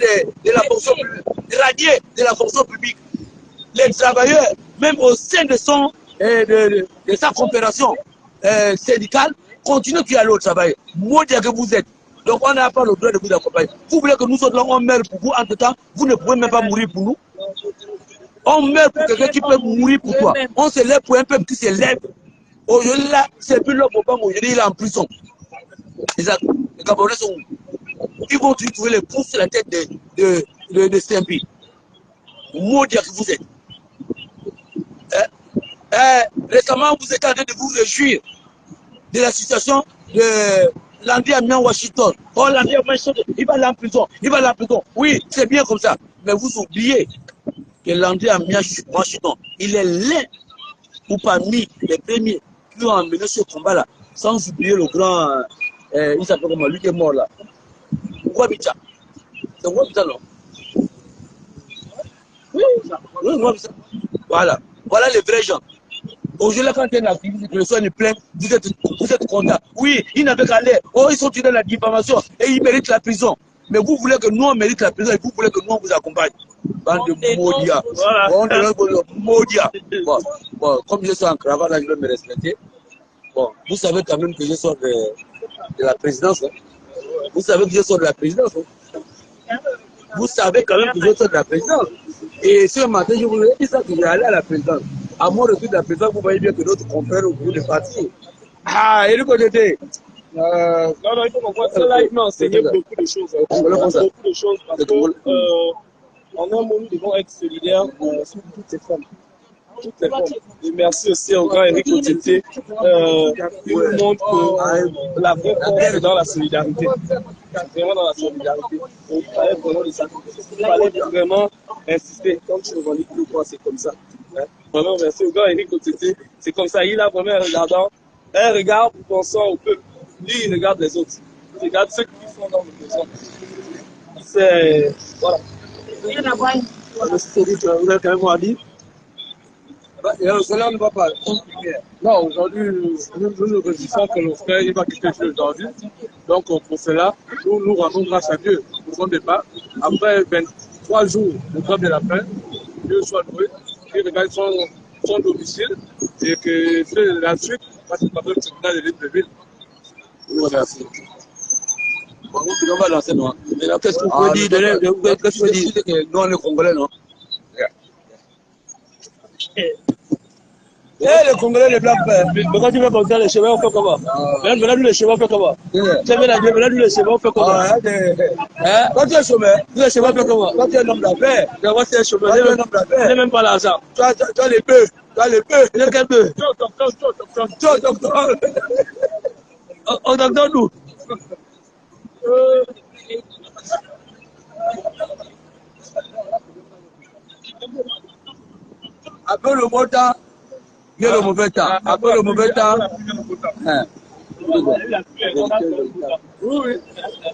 de la fonction publique, radié de la fonction publique. Les travailleurs, même au sein de sa coopération syndicale, continuent à aller au travail. Moi, dire que vous êtes. Donc, on n'a pas le droit de vous accompagner. Vous voulez que nous autres, là, on meurt pour vous. Entre-temps, vous ne pouvez même pas mourir pour nous. On meurt pour quelqu'un qui peut mourir pour toi. On se lève pour un peuple qui se lève. Aujourd'hui, là, c'est plus le moment. Aujourd'hui, il est en prison. Les Gabonais sont où? Ils vont trouver les pouces sur la tête de Stempi. Moi, dire que vous êtes. Récemment, vous êtes en train de vous réjouir de la situation de Landry Amiens Washington. Oh, Landry Amiens Washington, il va aller en prison. Il va aller en prison. Oui, c'est bien comme ça. Mais vous oubliez que Landry Amiens Washington, il est l'un ou parmi les premiers qui ont emmené ce combat-là. Sans oublier le grand, il s'appelle comment, lui qui est mort là. Wabicha. C'est Wabicha, non? Oui, Wabicha. Voilà. Voilà les vrais gens. Aujourd'hui, quand il y a une activité, que le soir est plein, vous êtes content. Oui, ils n'avaient qu'à aller. Oh, ils sont tirés de la diffamation et ils méritent la prison. Mais vous voulez que nous, on mérite la prison et vous voulez que nous, on vous accompagne. Bande de maudia. Voilà. Maudia. Bon, comme je suis en cravate, là, je vais me respecter. Bon, vous savez quand même que je sors de la présidence. Hein. Vous savez que je sors de la présidence. Hein. Vous savez quand même que je sors de la présidence. Et ce matin, je vous ai dit ça, que j'ai allé à la présidence. À mon retour de la présidence, vous voyez bien que d'autres confrères au bout de parti. Ah, et le côté. Non, il faut qu'on voit ce live m'a enseigné beaucoup de choses. Beaucoup de choses parce que en un moment, nous devons être solidaires sur toutes ces femmes. Toutes les femmes. Et merci aussi au grand Eric Otete qui nous montre que la vraie force est dans la solidarité. C'est vraiment dans la solidarité. Il fallait vraiment les sacrifier. Il fallait vraiment insister. Comme tu revendiques le point, c'est comme ça. Hein? Vraiment, merci au grand Eric Otete. C'est comme ça. Il a vraiment un regard pensant au peuple. Lui, il regarde les autres. Il regarde ceux qui sont dans le besoin. C'est. Voilà. Vous avez quand même à dire. Cela ne va pas. Non, aujourd'hui, nous résistons que le frère il va quitter Dieu aujourd'hui. Donc, pour cela, nous rendons grâce à Dieu pour son départ. Après 23 jours de grève de la faim, Dieu soit loué, il regarde son domicile et que c'est la suite va se passer au tribunal de Libreville. Merci. On va lancer, non? Mais qu'est-ce que vous pouvez dire? Qu'est-ce que vous dites que nous, on est Congolais, non? Les Congolais, les Blancs, mais quand tu vas comme ça, les cheveux, on fait comment? Maintenant, nous, les cheveux, on fait comment? Tu as vu la Dieu, maintenant, nous, les cheveux, on fait comment? Quand tu es chômeur, nous, les cheveux, on fait comment? Quand tu es un homme d'affaires, quand tu es chômeur, tu n'as même pas l'argent. Tu as les bœufs, tu as les bœufs. Tu as quel bœuf? On entend nous. Après le bon temps, il y a le mauvais temps. Après le mauvais temps,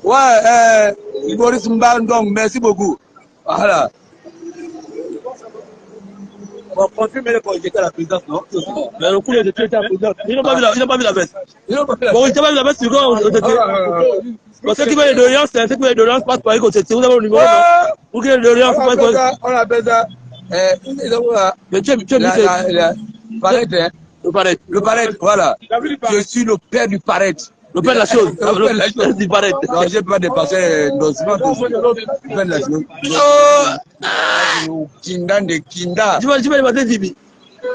ouais, Boris Mbandong, merci beaucoup. Voilà. On continue les politiques à la présidence, non? Mais le coup, il était à la présidence. Ils n'ont pas vu la veste. Bon, ils n'ont pas vu la veste, c'est quoi? Parce que qui veut les doléances, c'est ceux qui veut les doléances passent par Eric Otete. Vous avez le numéro, non? Pour que les doléances passent par Eric. On appelle ça. Mais tu as le paraître, voilà. Je suis le père du paraître. Le père de la chose. Le père du paraître. Non, je n'ai pas dépassé l'osement. Le père de la chose. Kinda de Kinda. Tu vas dépasser Zibi.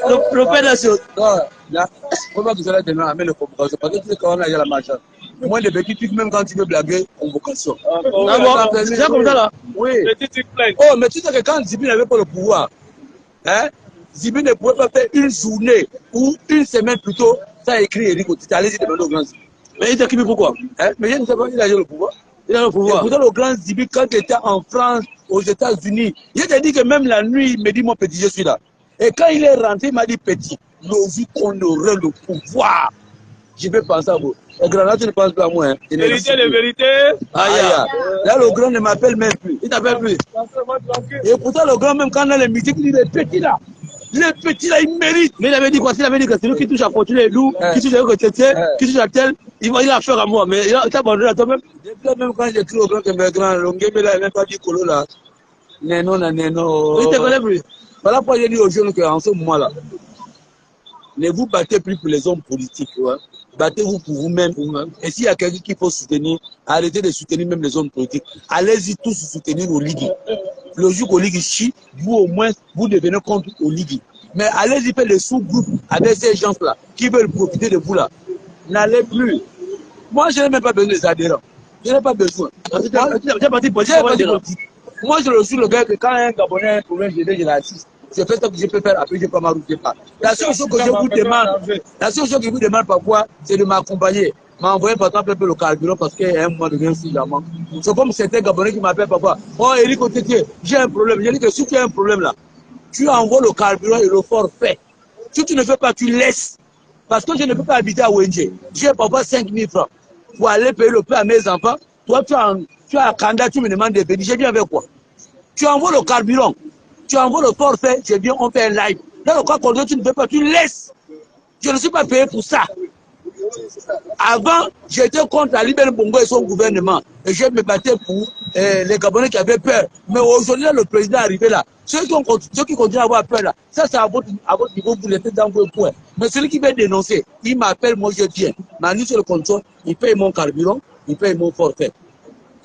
Le père de la chose. Non, là, comment tu seras demain à mettre le convocation? Parce que tu sais quand on a la marche. Moi, les petits trucs, même quand tu veux blaguer, convocation. Ah bon, c'est comme ça là? Oui. Oh, mais tu sais que quand Zibi n'avait pas le pouvoir, hein, Zibi ne pouvait pas faire une journée ou une semaine plus tôt, ça a écrit Eric Otete. Allez-y demander au grand Zibi. Mais il t'a écrit pourquoi? Hein? Mais je ne sais pas, il a eu le pouvoir. Il a le pouvoir. Et pourtant, le grand Zibi, quand il était en France, aux États-Unis. Je te dis que même la nuit, il me dit mon petit, je suis là. Et quand il est rentré, il m'a dit petit, vu qu'on aurait le pouvoir. Je vais penser à vous. Le grand là, tu ne penses pas à moi. Hein. Vérité, les vérités. Aïe, aïe. Là, le grand ne m'appelle même plus. Il t'appelle plus. Et pourtant, le grand, même quand on a les musiques, il est petit là. Les petits là, ils méritent. Mais il avait dit quoi? Il avait dit que c'est lui qui touche à Fortune et Lou, qui touche à Tété, qui touche à tel, il a affaire à moi. Mais il a abandonné à toi-même. Même quand j'écris au grand, que mes grands, le game là, il n'a même pas dit Colo là. Néno, néno. Il te connaît plus. Voilà pourquoi j'ai dit aux jeunes qu'en ce moment-là, ne vous battez plus pour les hommes politiques. Ouais. Battez-vous pour vous-même. Et s'il y a quelqu'un qu'il faut soutenir, arrêtez de soutenir même les hommes politiques. Allez-y tous soutenir aux ligues. Le jour qu'aux ligues chie, vous au moins, vous devenez contre aux ligues. Mais allez-y faire les sous-groupes avec ces gens-là qui veulent profiter de vous là. N'allez plus. Moi, je n'ai même pas besoin des adhérents. Je n'ai pas besoin. Moi, je suis le gars que quand un Gabonais a un problème, je l'assiste. Je fais ce que je peux faire, après je ne peux pas m'arrêter pas. La seule chose que je vous demande, parfois, c'est de m'accompagner. M'envoyer par exemple un peu le carburant parce qu'il y a un moment donné aussi, j'en manque. C'est comme certains Gabonais qui m'appellent parfois. Oh, Eric Otete, j'ai un problème. Je dis que si tu as un problème là, tu envoies le carburant et le forfait. Si tu ne fais pas, tu laisses. Parce que je ne peux pas habiter à Wenje. J'ai parfois 5 000 francs pour aller payer le pain à mes enfants. Toi, tu as un candidat, tu me demandes de venir. J'ai bien avec quoi? Tu envoies le carburant. Tu envoies le forfait, je viens, on fait un live. Dans le cas qu'on tu ne peux pas, tu laisses. Je ne suis pas payé pour ça. Avant, j'étais contre Ali Ben Bongo et son gouvernement. Et je me battais pour les Gabonais qui avaient peur. Mais aujourd'hui, le président est arrivé là. Ceux qui continuent à avoir peur là, ça c'est à votre niveau, vous l'êtes dans vos points. Mais celui qui veut dénoncer, il m'appelle, moi je viens. Manu sur le contrôle, il paye mon carburant, il paye mon forfait.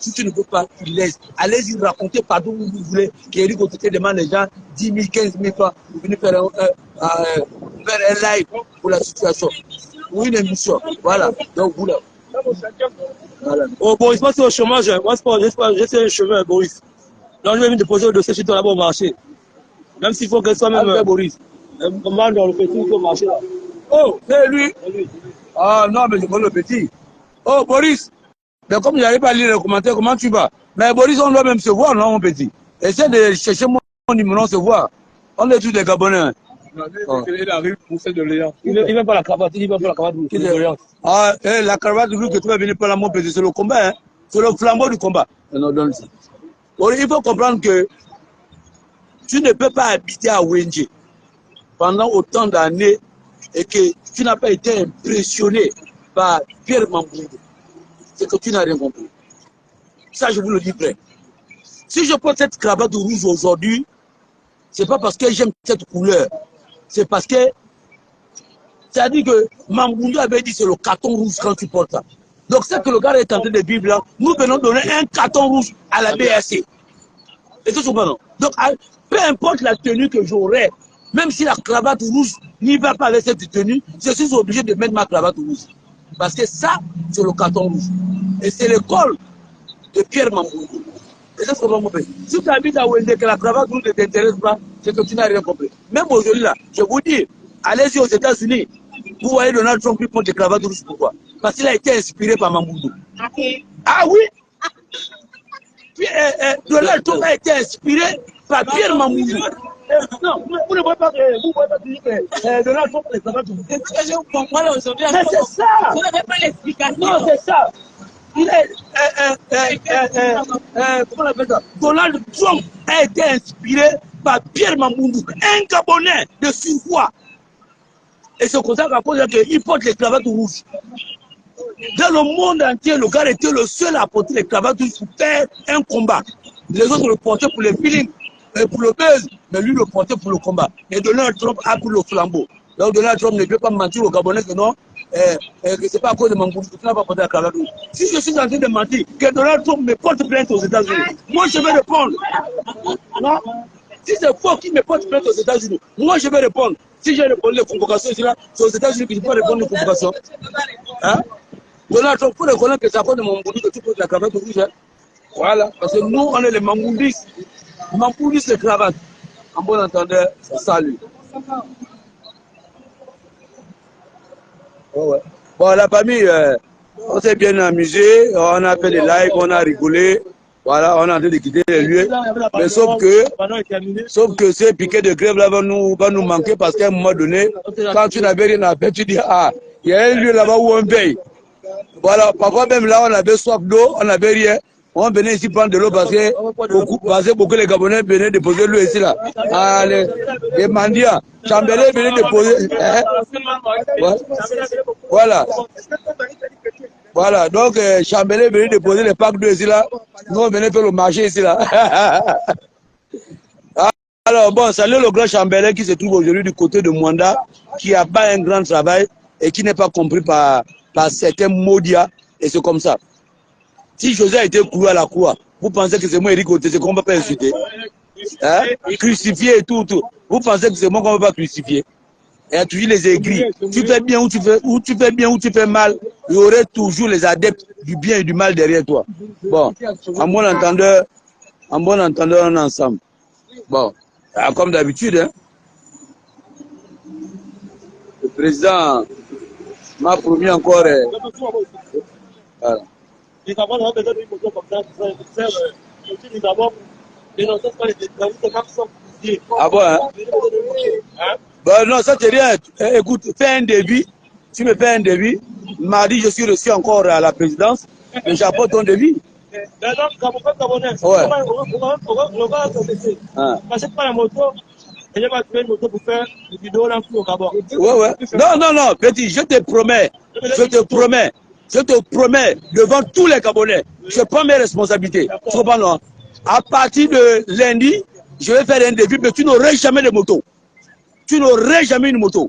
Si tu ne peux pas, tu laisses. Allez-y raconter partout où vous voulez. Qu'Éric Otete demande les gens 10 000, 15 000 francs pour venir faire un live pour la situation. Ou une émission. Voilà. Donc, vous là. Voilà. Oh, Boris, moi c'est au chômage. Moi, c'est un chemin, Boris. Donc, je vais venir déposer le dossier sur toi là-bas au marché. Même s'il faut que ce soit même. Boris. Comment dans le petit au marché là. Oh, c'est lui. Ah non, mais je connais le petit. Oh, Boris. Mais comme je n'arrive pas à lire les commentaires, comment tu vas? Mais Boris, on doit même se voir, non, mon petit? Essaie de chercher mon numéro, on se voit. On est tous des Gabonais. Il arrive pour celle de Léon. Il ne vient pas la cravate, il vient pas la cravate de Léon. Ah, la cravate, vu que tu vas venir par là, mon petit, c'est le combat, hein? C'est le flambeau du combat. Non, donne ça. Il faut comprendre que tu ne peux pas habiter à Wenje pendant autant d'années et que tu n'as pas été impressionné par Pierre Mamboundou. C'est que tu n'as rien compris. Ça, je vous le dis vrai. Si je porte cette cravate rouge aujourd'hui, c'est pas parce que j'aime cette couleur. C'est parce que, c'est-à-dire que Mamboundou avait dit c'est le carton rouge quand tu portes ça. Donc, c'est que le gars est en train de vivre là. Nous venons donner un carton rouge à la BRC. Et tout simplement. Donc, peu importe la tenue que j'aurai, même si la cravate rouge n'y va pas avec cette tenue, je suis obligé de mettre ma cravate rouge. Parce que ça, c'est le carton rouge. Et c'est l'école de Pierre Mamboundou. Et ça, c'est comment mon pays. Si tu habites à Wendé, que la cravate rouge ne t'intéresse pas, c'est que tu n'as rien compris. Même aujourd'hui, là, je vous dis, allez-y aux États-Unis. Vous voyez Donald Trump qui porte des cravates rouges. Pourquoi? Parce qu'il a été inspiré par Mamboundou. Ah oui? Donald Trump a été inspiré par Pierre Mamboundou. Non, vous ne voyez pas que Donald Trump les cravates rouges. Mais c'est ça! Vous n'avez pas l'explication. Non, c'est ça! Il est, comment on appelle ça? Donald Trump a été inspiré par Pierre Mamboundou, un Gabonais de surpoids. Et c'est comme ça qu'à cause qu'il porte les cravates rouges. Dans le monde entier, le gars était le seul à porter les cravates rouges pour faire un combat. Les autres le portaient pour les feelings, pour le buzz, mais lui le portait pour le combat. Et Donald Trump a pris le flambeau. Donc Donald Trump ne peut pas mentir aux Gabonais que non, que c'est pas à cause de Mamboundou que tu n'as pas porté la cravate rouge. Si je suis en train de mentir, que Donald Trump me porte plainte aux États-Unis, moi je vais répondre. Non? Si c'est faux qu'il me porte plainte aux États-Unis, moi je vais répondre. Si j'ai répondu les convocations, c'est aux États-Unis que je peux répondre aux convocations. Hein? Donald Trump, il faut reconnaître que c'est à cause de Mamboundou que tu portes la cravate rouge. Hein? Voilà, parce que nous, on est les Mamboundistes. Mamboundistes, les cravates. En bon entendeur, salut. Oh ouais. Bon, la famille, on s'est bien amusé, on a fait des lives, on a rigolé. Voilà, on est en train de quitter les lieux. Mais sauf que ces piquets de grève là va nous manquer parce qu'à un moment donné, quand tu n'avais rien à faire, tu dis, ah, il y a un lieu là-bas où on paye. Voilà, parfois même là, on avait soif d'eau, on n'avait rien. On venait ici prendre de l'eau parce que beaucoup les Gabonais venaient déposer l'eau ici là. Ah, les Mandia, Chambelé venait déposer. Hein? Voilà. Voilà, donc Chambelé venait déposer les packs d'eau ici là. Nous on venait faire le marché ici là. Alors bon, salut le grand Chambelé qui se trouve aujourd'hui du côté de Mwanda, qui a pas un grand travail et qui n'est pas compris par certains maudias, et c'est comme ça. Si José a été cloué à la croix, vous pensez que c'est moi Eric Oté, c'est qu'on ne va pas insulter, hein? Crucifié et tout. Vous pensez que c'est moi qu'on ne va pas crucifier? Et toujours les aigris. Tu fais bien ou tu fais bien ou tu fais mal, il y aurait toujours les adeptes du bien et du mal derrière toi. Bon, en bon entendeur, on est ensemble. Bon, comme d'habitude, hein, le président m'a promis encore. Voilà. Ah bon, hein? Ben non, ça c'est rien. Écoute, fais un devis. Tu me fais un devis. Mardi, je suis reçu encore à la présidence. Mais j'apporte ton devis. Ouais. Ouais. Non, petit, je te promets, devant tous les Gabonais, je prends mes responsabilités. Tu comprends, non? À partir de lundi, je vais faire un devis, mais tu n'auras jamais de moto. Tu n'auras jamais une moto.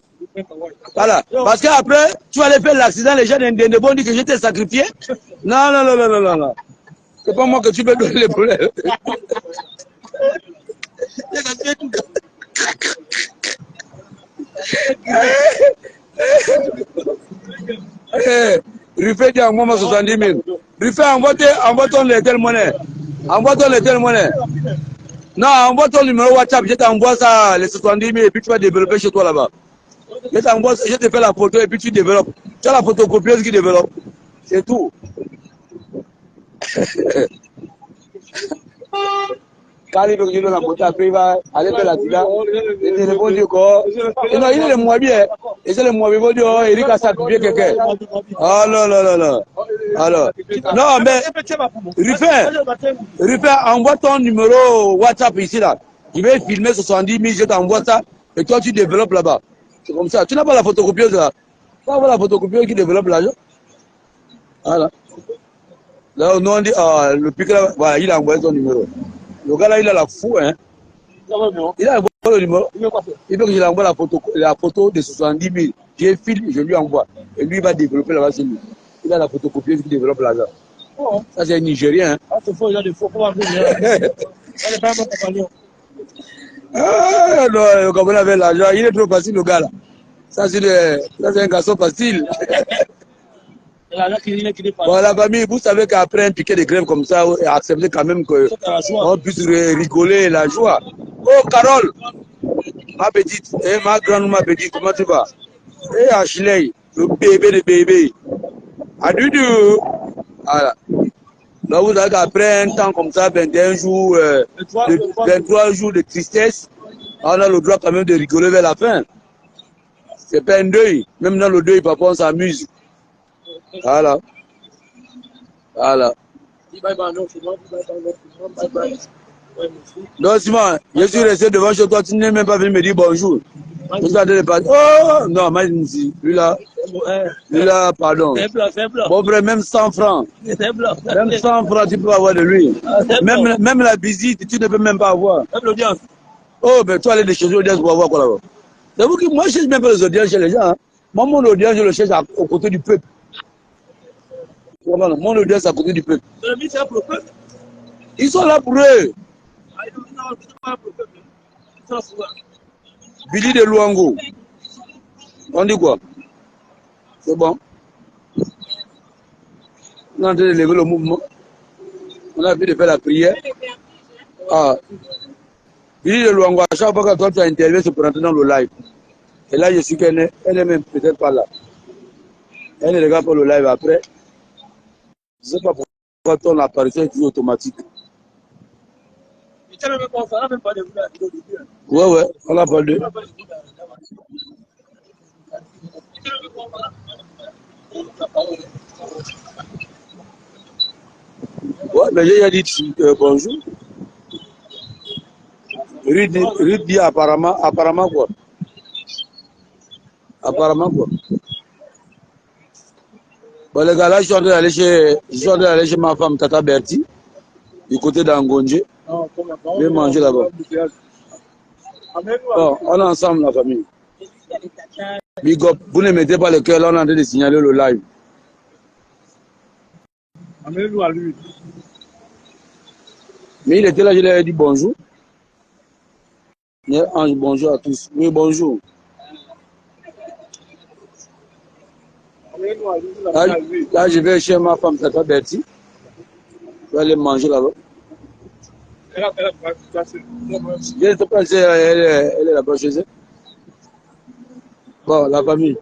Voilà. Parce qu'après, tu vas aller faire l'accident, les gens vont dire que je t'ai sacrifié. Non. C'est pas moi que tu peux donner les problèmes. Ruffet dit envoie-moi 70 000. Ruffet, envoie-toi les telles monnaies. Envoie-toi les telles monnaies. Non, envoie ton numéro WhatsApp, je t'envoie ça, les 70 000, et puis tu vas développer chez toi là-bas. Je te fais la photo et puis tu développes. Tu as la photocopieuse qui développe. C'est tout. Quand il veut que je donne la photo, après il va aller faire la tila. Le téléphone dit quoi? Non, il est le Mouabier. Et c'est le Mouabier qui dit, oh, Eric a sacrifié quelqu'un. Oh non. Alors, non, mais Ruffin, envoie ton numéro WhatsApp ici là. Je vais filmer 70 000, je t'envoie ça. Et toi, tu développes là-bas. C'est comme ça. Tu n'as pas la photocopieuse là. Tu n'as pas la photocopieuse qui développe l'argent. Voilà. Là, on dit, ah, le pic là, voilà, il a envoyé son numéro. Le gars là, il a la fou, hein. Il a envoyé le numéro. Il veut que je lui envoie la photo de 70 000. J'ai filmé, je lui envoie. Et lui, il va développer là-bas chez lui. Il a la photocopieuse qui développe l'argent. Ça, c'est un Nigérien, hein. Ah, c'est faux, il a des faux. Ah, non, le Gabonais avait l'argent. Il est trop facile, le gars là. Ça, c'est un garçon facile. Bon, la famille, vous savez qu'après un piquet de grève comme ça, acceptez quand même qu'on puisse rigoler la joie. Oh, Carole, ma petite, ma grande, ma petite, comment tu vas? Et Ashley, le bébé de bébé. Adudou. Voilà. Donc vous savez qu'après un temps comme ça, 21 jours, 23 jours de tristesse, on a le droit quand même de rigoler vers la fin. C'est pas un deuil. Même dans le deuil, parfois on s'amuse. Voilà. Non, Simon, je suis resté devant chez toi, tu n'es même pas venu me dire bonjour. Je suis en train de parler. Oh, non, lui là, pardon. Bon, vrai, même 100 francs. Même 100 francs, tu peux avoir de lui. Même la visite, tu ne peux même pas avoir. Même l'audience. Oh, mais toi, aller chez l'audience pour avoir quoi là-bas? C'est vous qui, moi, je ne cherche même pas les audiences chez les gens. Hein. Moi, mon audience, je le cherche aux côtés du peuple. Mon audience à côté du peuple. Ils sont là pour eux. Billy de Luango. On dit quoi? C'est bon. On est en train de lever le mouvement. On a envie de faire la prière. Ah. Billy de Luango, à chaque fois que toi tu as interviewé, c'est pour entrer dans le live. Et là, je suis qu'elle est même peut-être pas là. Elle ne regarde pas le live après. Je ne sais pas pourquoi ton apparition est automatique. Ouais, ouais, on a pas de. Ouais, mais j'ai dit bonjour. Ruth dit apparemment quoi? Apparemment quoi? Bon, les gars, là, je suis en train d'aller chez ma femme, Tata Bertie, du côté d'Angonje. Je vais manger là-bas. Bon, on est ensemble, la famille. Big up, vous ne mettez pas le cœur, là, on est en train de signaler le live. Amenez-nous à lui. Mais il était là, je lui ai dit bonjour. Bonjour à tous. Oui, bonjour. Là, je vais chez ma femme, Tata Bertie. Je vais aller manger là-bas. Je ne sais pas si elle est là-bas chez elle. Bon, la famille.